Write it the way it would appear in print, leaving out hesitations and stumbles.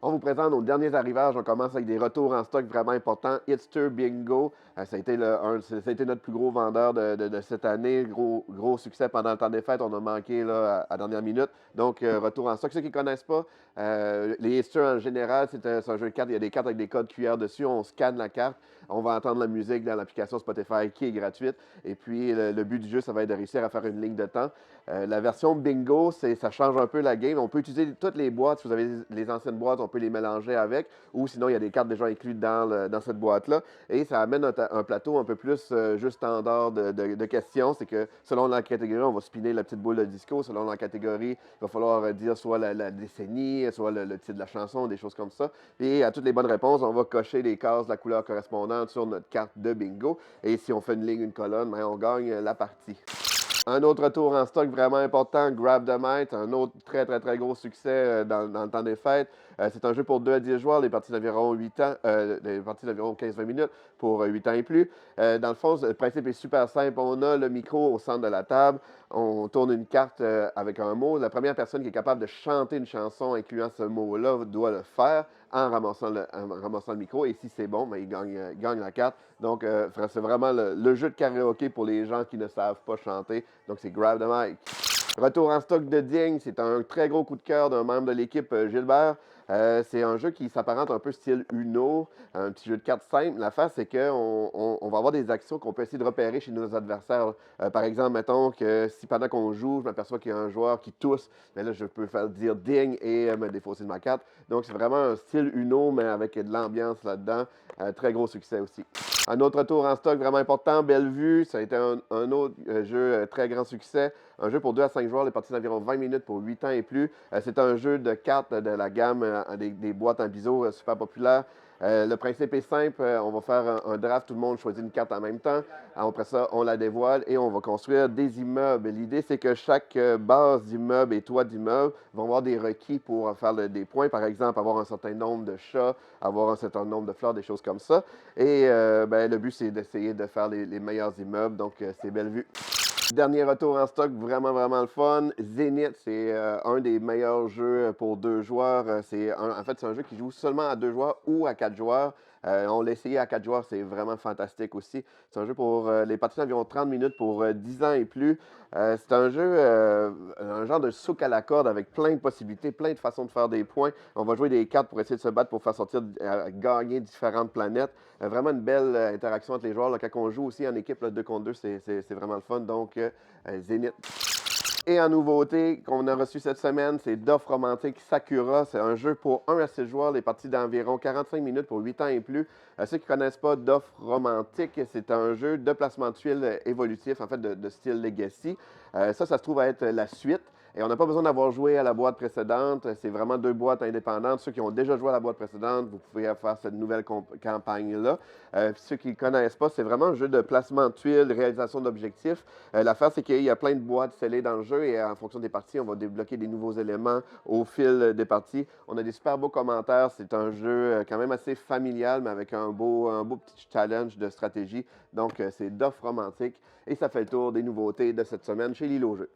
On vous présente nos derniers arrivages. On commence avec des retours en stock vraiment importants. Hitster Bingo, ça a été, ça a été notre plus gros vendeur de cette année. Gros succès pendant le temps des fêtes. On a manqué là, à dernière minute. Donc, retour en stock. Ceux qui ne connaissent pas, les Hitster en général, c'est un jeu de cartes. Il y a des cartes avec des codes QR dessus. On scanne la carte. On va entendre la musique dans l'application Spotify qui est gratuite. Et puis, le but du jeu, ça va être de réussir à faire une ligne de temps. La version bingo, ça change un peu la game. On peut utiliser toutes les boîtes. Si vous avez les anciennes boîtes, on peut les mélanger avec. Ou sinon, il y a des cartes déjà incluses dans cette boîte-là. Et ça amène un plateau un peu plus juste standard de questions. C'est que selon la catégorie, on va spinner la petite boule de disco. Selon la catégorie, il va falloir dire soit la décennie, soit le titre de la chanson, des choses comme ça. Et à toutes les bonnes réponses, on va cocher les cases de la couleur correspondante sur notre carte de bingo. Et si on fait une ligne, une colonne, ben, on gagne la partie. Un autre retour en stock vraiment important, Grab the Might, un autre très gros succès dans le temps des fêtes. C'est un jeu pour 2 à 10 joueurs, les parties d'environ 8 ans, les parties d'environ 15-20 minutes pour 8 ans et plus. Dans le fond, le principe est super simple. On a le micro au centre de la table, on tourne une carte avec un mot. La première personne qui est capable de chanter une chanson incluant ce mot-là doit le faire en ramassant le micro. Et si c'est bon, ben, il gagne la carte. Donc, c'est vraiment le jeu de karaoké pour les gens qui ne savent pas chanter. Donc, c'est Grab the Mic. Retour en stock de Ding, c'est un très gros coup de cœur d'un membre de l'équipe, Gilbert. C'est un jeu qui s'apparente un peu style Uno, un petit jeu de cartes simple. L'affaire, c'est qu'on va avoir des actions qu'on peut essayer de repérer chez nos adversaires. Par exemple, mettons que si pendant qu'on joue, je m'aperçois qu'il y a un joueur qui tousse, mais là, je peux faire dire ding et me défausser de ma carte. Donc, c'est vraiment un style Uno, mais avec de l'ambiance là-dedans. Très gros succès aussi. Un autre retour en stock vraiment important, Bellevue, ça a été un autre jeu très grand succès. Un jeu pour 2 à 5 joueurs, les parties d'environ 20 minutes pour 8 ans et plus. C'est un jeu de cartes de la gamme des boîtes en biseau super populaire. Le principe est simple, on va faire un draft, tout le monde choisit une carte en même temps. Après ça, on la dévoile et on va construire des immeubles. L'idée, c'est que chaque base d'immeuble et toit d'immeuble vont avoir des requis pour faire des points. Par exemple, avoir un certain nombre de chats, avoir un certain nombre de fleurs, des choses comme ça. Et ben, le but, c'est d'essayer de faire les meilleurs immeubles. Donc, c'est Bellevue. Dernier retour en stock, vraiment le fun. Zenith, c'est un des meilleurs jeux pour 2 joueurs. En fait, c'est un jeu qui joue seulement à 2 joueurs ou à 4 joueurs. On l'a essayé à 4 joueurs, c'est vraiment fantastique aussi. C'est un jeu pour les parties d'environ 30 minutes pour 10 ans et plus. C'est un jeu, un genre de souk à la corde avec plein de possibilités, plein de façons de faire des points. On va jouer des cartes pour essayer de se battre pour faire sortir, gagner différentes planètes. Vraiment une belle interaction entre les joueurs. Là, quand on joue aussi en équipe, là, 2 contre 2, c'est vraiment le fun. Donc, Zenith. Et en nouveauté qu'on a reçu cette semaine, c'est D'offre romantique Sakura. C'est un jeu pour 1 à 6 joueurs, les parties d'environ 45 minutes pour 8 ans et plus. Ceux qui ne connaissent pas D'offre romantique, c'est un jeu de placement de tuiles évolutif, en fait, de style Legacy. Ça se trouve à être la suite. Et on n'a pas besoin d'avoir joué à la boîte précédente. C'est vraiment 2 boîtes indépendantes. Ceux qui ont déjà joué à la boîte précédente, vous pouvez faire cette nouvelle campagne-là. Ceux qui ne connaissent pas, c'est vraiment un jeu de placement de tuiles, réalisation d'objectifs. L'affaire, c'est qu'il y a plein de boîtes scellées dans le jeu et en fonction des parties, on va débloquer des nouveaux éléments au fil des parties. On a des super beaux commentaires. C'est un jeu quand même assez familial, mais avec un beau petit challenge de stratégie. Donc, c'est d'offre romantique et ça fait le tour des nouveautés de cette semaine chez Lilo Jeux.